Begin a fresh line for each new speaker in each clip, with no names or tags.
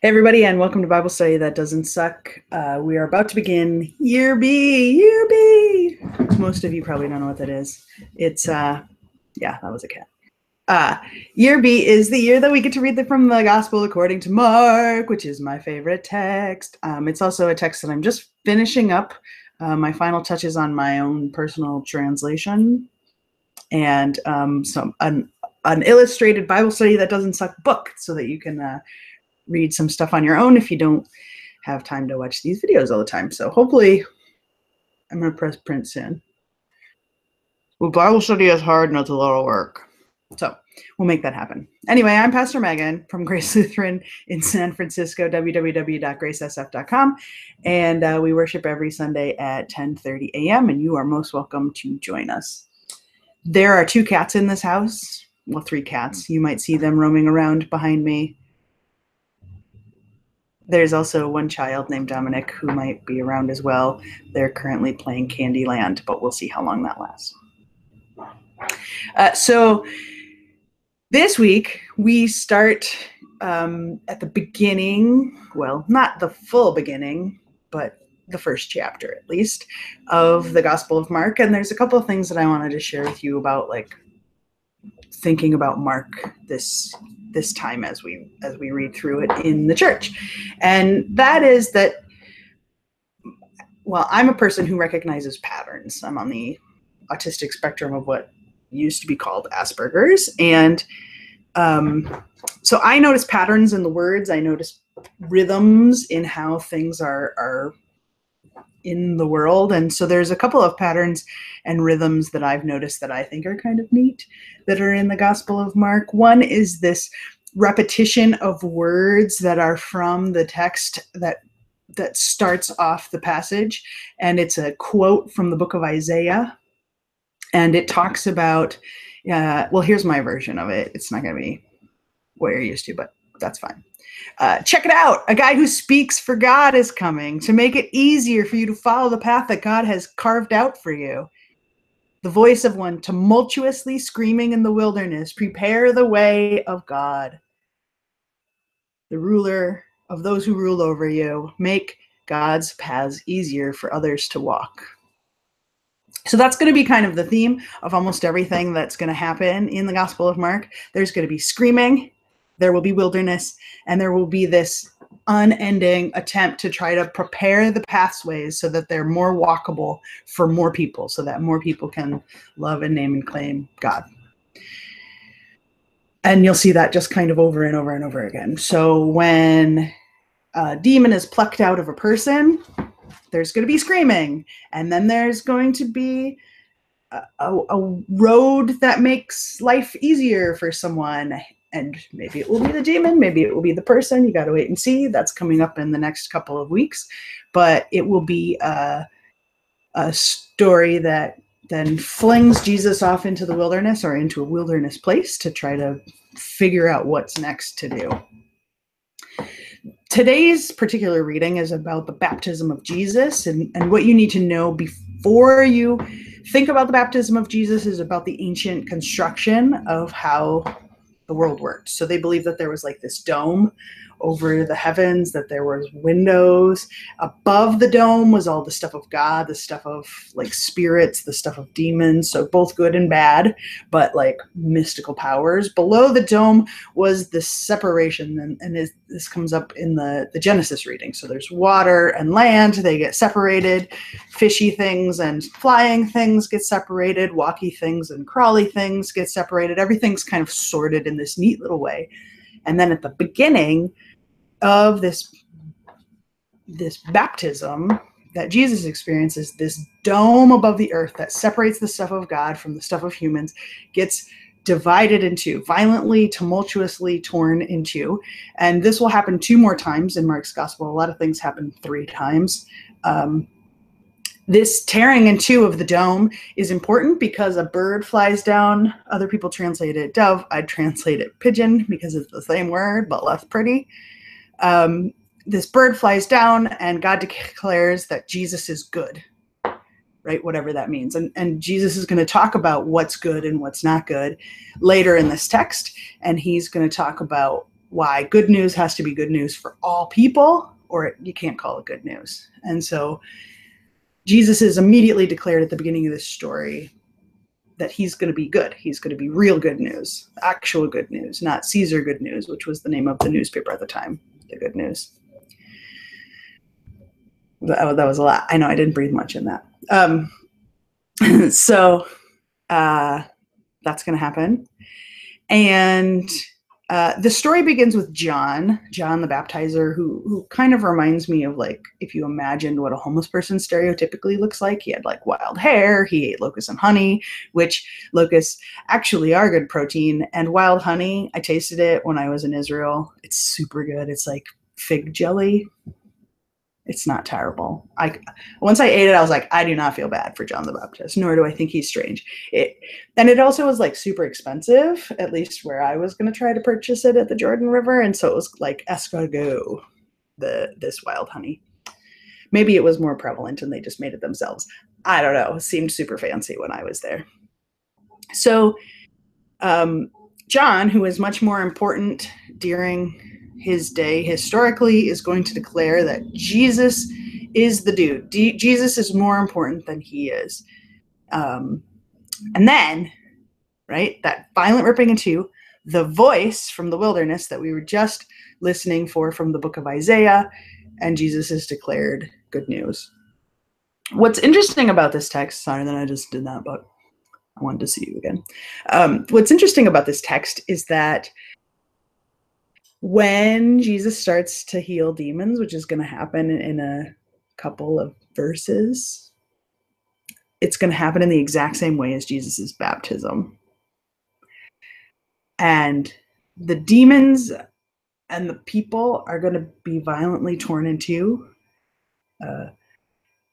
Hey everybody, and welcome to Bible Study That Doesn't Suck. We are about to begin Year B. Most of you probably don't know what that is. It's, yeah, that was a cat. Year B is the year that we get to read from the Gospel according to Mark, which is my favorite text. It's also a text that I'm just finishing up my final touches on my own personal translation, and an illustrated Bible Study That Doesn't Suck book, so that you can read some stuff on your own if you don't have time to watch these videos all the time. So hopefully, I'm going to press print soon. Well, Bible study is hard and it's a lot of work. So we'll make that happen. Anyway, I'm Pastor Megan from Grace Lutheran in San Francisco, www.gracesf.com. And we worship every Sunday at 10:30 a.m. And you are most welcome to join us. There are 2 cats in this house. Well, 3 cats. You might see them roaming around behind me. There's also 1 child named Dominic who might be around as well. They're currently playing Candyland, but we'll see how long that lasts. So this week we start at the beginning, well, not the full beginning, but the first chapter at least of the Gospel of Mark. And there's a couple of things that I wanted to share with you about, like, thinking about Mark this time as we read through it in the church. And that is that, well, I'm a person who recognizes patterns. I'm on the autistic spectrum of what used to be called Asperger's. And so I notice patterns in the words. I notice rhythms in how things are in the world. And so there's a couple of patterns and rhythms that I've noticed that I think are kind of neat that are in the Gospel of Mark. One is this repetition of words that are from the text that starts off the passage. And it's a quote from the book of Isaiah. And it talks about, well, here's my version of it. It's not going to be what you're used to, but that's fine. Check it out. A guy who speaks for God is coming to make it easier for you to follow the path that God has carved out for you. The voice of one tumultuously screaming in the wilderness, prepare the way of God. The ruler of those who rule over you, make God's paths easier for others to walk. So that's going to be kind of the theme of almost everything that's going to happen in the Gospel of Mark. There's going to be screaming, there will be wilderness, and there will be this unending attempt to try to prepare the pathways so that they're more walkable for more people, so that more people can love and name and claim God. And you'll see that just kind of over and over and over again. So when a demon is plucked out of a person, there's going to be screaming. And then there's going to be a road that makes life easier for someone. And maybe it will be the demon, maybe it will be the person. You got to wait and see. That's coming up in the next couple of weeks. But it will be a story that then flings Jesus off into the wilderness, or into a wilderness place, to try to figure out what's next to do. Today's particular reading is about the baptism of Jesus, and what you need to know before you think about the baptism of Jesus is about the ancient construction of how the world worked. So they believe that there was like this dome over the heavens, that there was windows. Above the dome was all the stuff of God, the stuff of like spirits, the stuff of demons, so both good and bad, but like mystical powers. Below the dome was this separation, and this comes up in the Genesis reading. So there's water and land, they get separated. Fishy things and flying things get separated. Walky things and crawly things get separated. Everything's kind of sorted in this neat little way. And then at the beginning of this baptism that Jesus experiences, this dome above the earth that separates the stuff of God from the stuff of humans gets divided into, violently, tumultuously torn into. And this will happen 2 more times in Mark's gospel. A lot of things happen 3 times. This tearing in 2 of the dome is important because a bird flies down. Other people translate it dove. I'd translate it pigeon because it's the same word, but less pretty. This bird flies down, and God declares that Jesus is good, right? Whatever that means. And Jesus is going to talk about what's good and what's not good later in this text. And he's going to talk about why good news has to be good news for all people, or you can't call it good news. And so Jesus is immediately declared at the beginning of this story that he's going to be good. He's going to be real good news, actual good news, not Caesar good news, which was the name of the newspaper at the time, the Good News. That was a lot. I know I didn't breathe much in that. So that's going to happen. And the story begins with John the Baptizer, who kind of reminds me of, like, if you imagined what a homeless person stereotypically looks like. He had like wild hair, he ate locusts and honey, which locusts actually are good protein, and wild honey, I tasted it when I was in Israel. It's super good. It's like fig jelly. It's not terrible. Once I ate it, I was like, I do not feel bad for John the Baptist, nor do I think he's strange. And it also was like super expensive, at least where I was going to try to purchase it at the Jordan River. And so it was like escargot, this wild honey. Maybe it was more prevalent and they just made it themselves. I don't know. It seemed super fancy when I was there. So John, who is much more important during his day historically, is going to declare that Jesus is the dude. Jesus is more important than he is. And then, right, that violent ripping in two, the voice from the wilderness that we were just listening for from the book of Isaiah, and Jesus is declared good news. What's interesting about this text, sorry that I just did that, but I wanted to see you again. What's interesting about this text is that when Jesus starts to heal demons, which is going to happen in a couple of verses, it's going to happen in the exact same way as Jesus's baptism. And the demons and the people are going to be violently torn in two.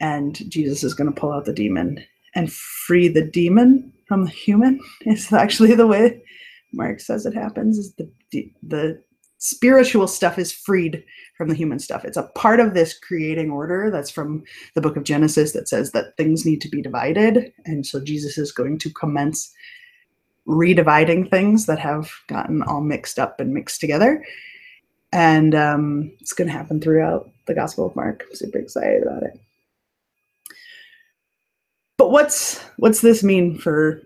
And Jesus is going to pull out the demon and free the demon from the human. It's actually the way Mark says it happens, is the spiritual stuff is freed from the human stuff. It's a part of this creating order that's from the book of Genesis that says that things need to be divided. And so Jesus is going to commence redividing things that have gotten all mixed up and mixed together. And it's going to happen throughout the Gospel of Mark. I'm super excited about it. But what's this mean for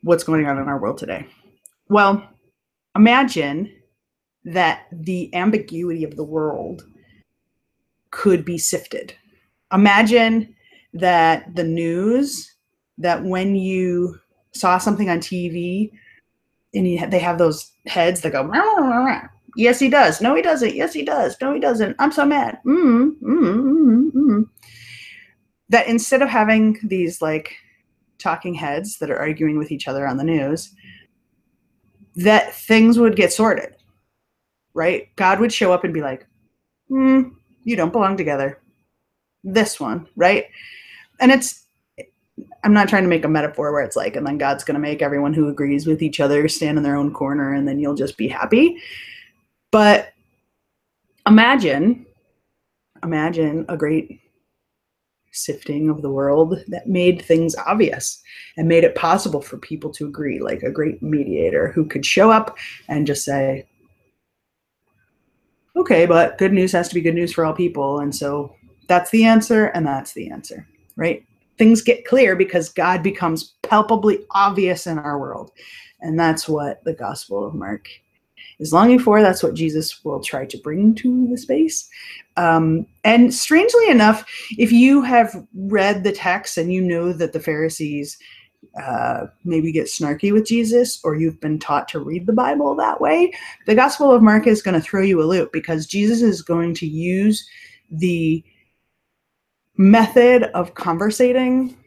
what's going on in our world today? Well, imagine that the ambiguity of the world could be sifted. Imagine that the news, that when you saw something on TV and they have those heads that go, rah, rah, rah. Yes, he does. No, he doesn't. Yes, he does. No, he doesn't. I'm so mad. That instead of having these like talking heads that are arguing with each other on the news, that things would get sorted. Right? God would show up and be like, you don't belong together. This one, right? And I'm not trying to make a metaphor where it's like, and then God's going to make everyone who agrees with each other stand in their own corner and then you'll just be happy. But imagine a great sifting of the world that made things obvious and made it possible for people to agree, like a great mediator who could show up and just say, okay, but good news has to be good news for all people. And so that's the answer, and that's the answer, right? Things get clear because God becomes palpably obvious in our world. And that's what the Gospel of Mark is longing for. That's what Jesus will try to bring to the space. And strangely enough, if you have read the text and you know that the Pharisees maybe get snarky with Jesus, or you've been taught to read the Bible that way, the Gospel of Mark is going to throw you a loop, because Jesus is going to use the method of conversating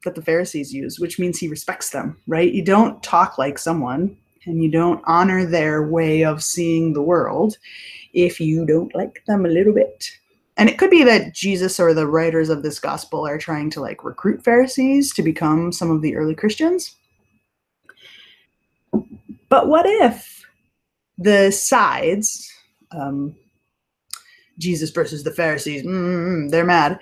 that the Pharisees use, which means he respects them, right? You don't talk like someone and you don't honor their way of seeing the world if you don't like them a little bit. And it could be that Jesus or the writers of this gospel are trying to like recruit Pharisees to become some of the early Christians. But what if the sides, Jesus versus the Pharisees, they're mad,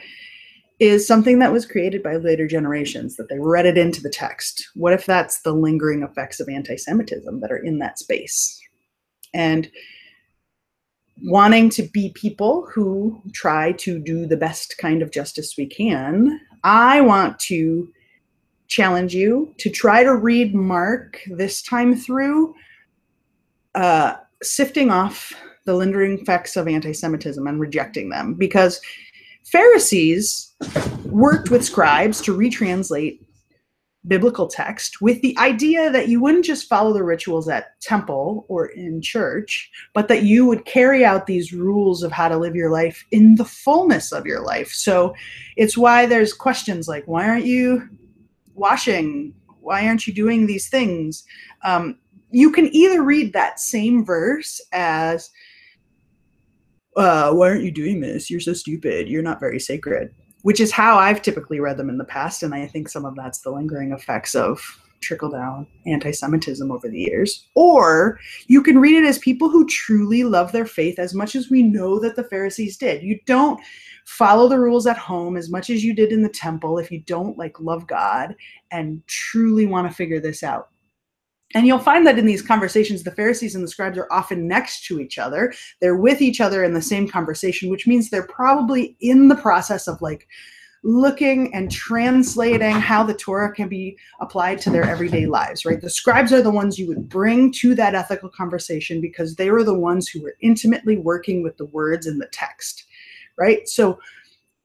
is something that was created by later generations, that they read it into the text? What if that's the lingering effects of anti-Semitism that are in that space? And wanting to be people who try to do the best kind of justice we can, I want to challenge you to try to read Mark this time through, sifting off the lingering effects of anti-Semitism and rejecting them, because Pharisees worked with scribes to retranslate biblical text with the idea that you wouldn't just follow the rituals at temple or in church, but that you would carry out these rules of how to live your life in the fullness of your life. So it's why there's questions like, why aren't you washing? Why aren't you doing these things? You can either read that same verse as, why aren't you doing this? You're so stupid. You're not very sacred, which is how I've typically read them in the past. And I think some of that's the lingering effects of trickle-down anti-Semitism over the years. Or you can read it as people who truly love their faith as much as we know that the Pharisees did. You don't follow the rules at home as much as you did in the temple if you don't love God and truly want to figure this out. And you'll find that in these conversations, the Pharisees and the scribes are often next to each other. They're with each other in the same conversation, which means they're probably in the process of looking and translating how the Torah can be applied to their everyday lives, right? The scribes are the ones you would bring to that ethical conversation because they were the ones who were intimately working with the words in the text, right? So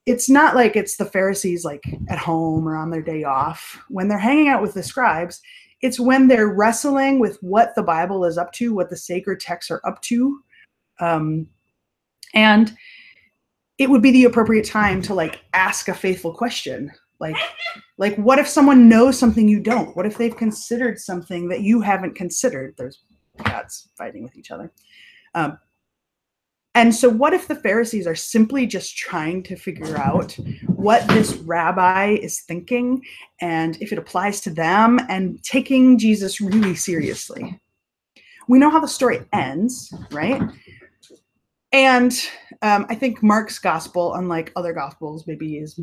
it's not like it's the Pharisees at home or on their day off. When they're hanging out with the scribes, it's when they're wrestling with what the Bible is up to, what the sacred texts are up to. And it would be the appropriate time to ask a faithful question. What if someone knows something you don't? What if they've considered something that you haven't considered? There's cats fighting with each other. And so what if the Pharisees are simply just trying to figure out what this rabbi is thinking and if it applies to them and taking Jesus really seriously? We know how the story ends, right? And I think Mark's gospel, unlike other gospels, maybe is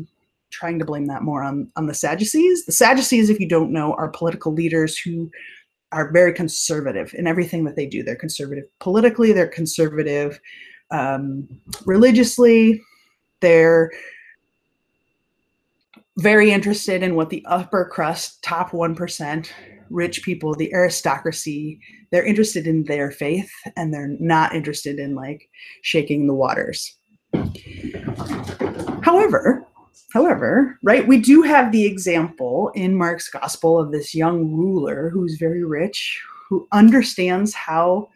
trying to blame that more on the Sadducees. The Sadducees, if you don't know, are political leaders who are very conservative in everything that they do. They're conservative politically, they're conservative religiously. They're very interested in what the upper crust, top 1%, rich people, the aristocracy, they're interested in their faith, and they're not interested in shaking the waters. However, right, we do have the example in Mark's gospel of this young ruler who's very rich, who understands how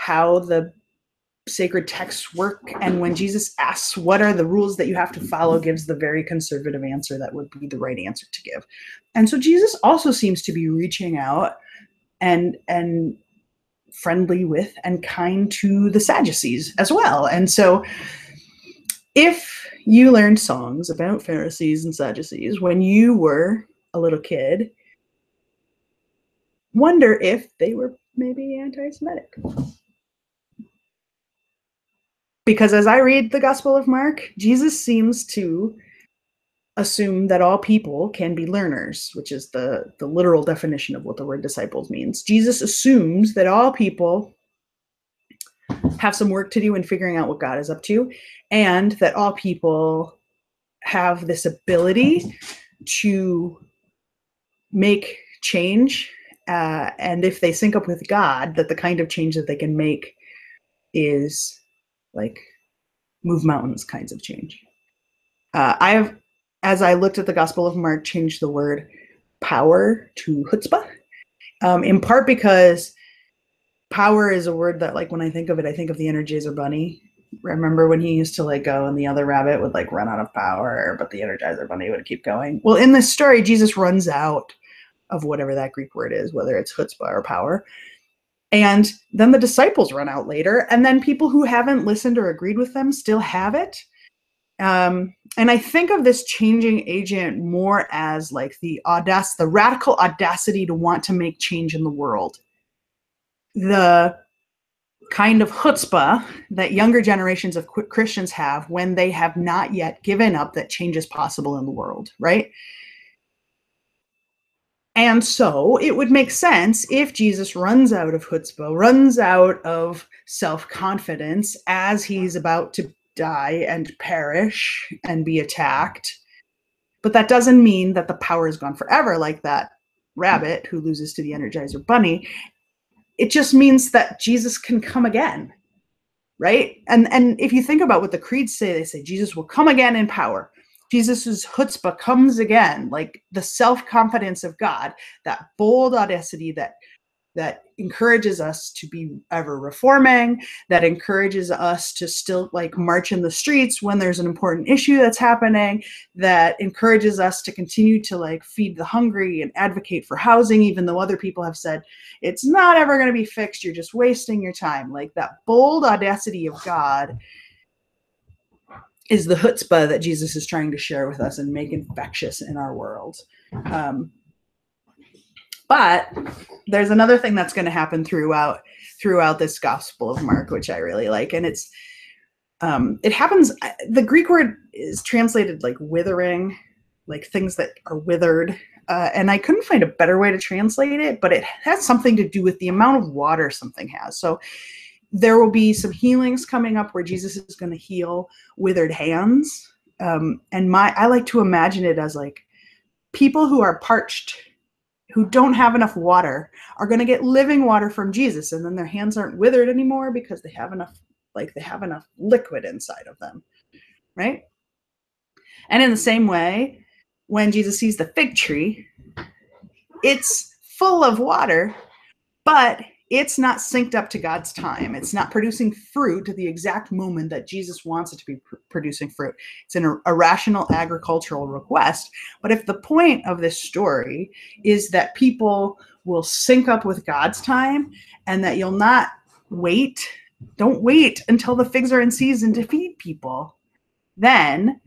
the sacred texts work, and when Jesus asks what are the rules that you have to follow, gives the very conservative answer that would be the right answer to give. And so Jesus also seems to be reaching out and friendly with and kind to the Sadducees as well. And so if you learned songs about Pharisees and Sadducees when you were a little kid, wonder if they were maybe anti-Semitic. Because as I read the Gospel of Mark, Jesus seems to assume that all people can be learners, which is the literal definition of what the word disciples means. Jesus assumes that all people have some work to do in figuring out what God is up to, and that all people have this ability to make change. And if they sync up with God, that the kind of change that they can make is move mountains kinds of change. I have, as I looked at the Gospel of Mark, changed the word power to chutzpah, in part because power is a word that when I think of it, I think of the Energizer Bunny. Remember when he used to go and the other rabbit would run out of power, but the Energizer Bunny would keep going? Well, in this story, Jesus runs out of whatever that Greek word is, whether it's chutzpah or power. And then the disciples run out later, and then people who haven't listened or agreed with them still have it. And I think of this changing agent more as the radical audacity to want to make change in the world. The kind of chutzpah that younger generations of Christians have when they have not yet given up that change is possible in the world, right? And so it would make sense if Jesus runs out of chutzpah, runs out of self-confidence as he's about to die and perish and be attacked. But that doesn't mean that the power is gone forever, like that rabbit who loses to the Energizer Bunny. It just means that Jesus can come again, right? And if you think about what the creeds say, they say Jesus will come again in power. Jesus's chutzpah comes again, like the self-confidence of God, that bold audacity that encourages us to be ever reforming, that encourages us to still like march in the streets when there's an important issue that's happening, that encourages us to continue to like feed the hungry and advocate for housing, even though other people have said it's not ever going to be fixed, you're just wasting your time. Like that bold audacity of God is the chutzpah that Jesus is trying to share with us and make infectious in our world. But there's another thing that's going to happen throughout this Gospel of Mark, which I really like. And it happens, the Greek word is translated like withering, like things that are withered. And I couldn't find a better way to translate it, but it has something to do with the amount of water something has. So there will be some healings coming up where Jesus is going to heal withered hands. And I like to imagine it as like people who are parched, who don't have enough water, are going to get living water from Jesus, and then their hands aren't withered anymore because they have enough liquid inside of them, right? And in the same way, when Jesus sees the fig tree, it's full of water, but it's not synced up to God's time. It's not producing fruit at the exact moment that Jesus wants it to be producing fruit. It's an irrational agricultural request. But if the point of this story is that people will sync up with God's time and that you'll not don't wait until the figs are in season to feed people, then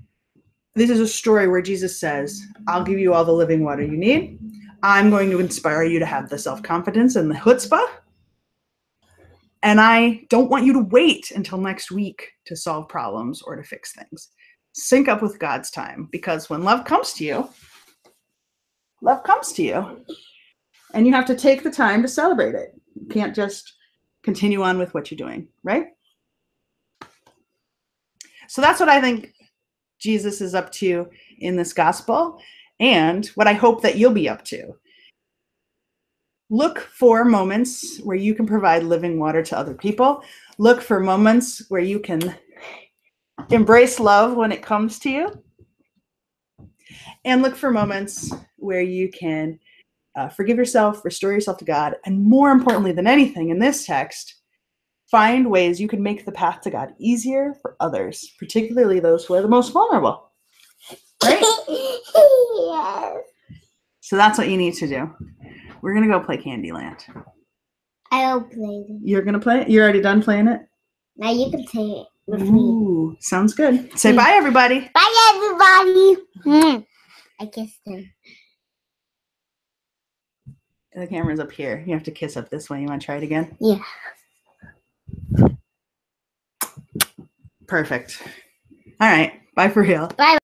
this is a story where Jesus says, I'll give you all the living water you need. I'm going to inspire you to have the self-confidence and the chutzpah. And I don't want you to wait until next week to solve problems or to fix things. Sync up with God's time, because when love comes to you, and you have to take the time to celebrate it. You can't just continue on with what you're doing, right? So that's what I think Jesus is up to in this gospel, and what I hope that you'll be up to. Look for moments where you can provide living water to other people. Look for moments where you can embrace love when it comes to you. And look for moments where you can forgive yourself, restore yourself to God, and more importantly than anything in this text, find ways you can make the path to God easier for others, particularly those who are the most vulnerable. Right?
Yes.
So that's what you need to do. We're going to go play Candyland.
I'll play it.
You're going to play it? You're already done playing it?
Now you can play it with
Ooh, sounds good. Say bye, everybody.
Bye, everybody. I kissed him.
The camera's up here. You have to kiss up this way. You want to try it again?
Yeah.
Perfect. All right. Bye for real.
Bye.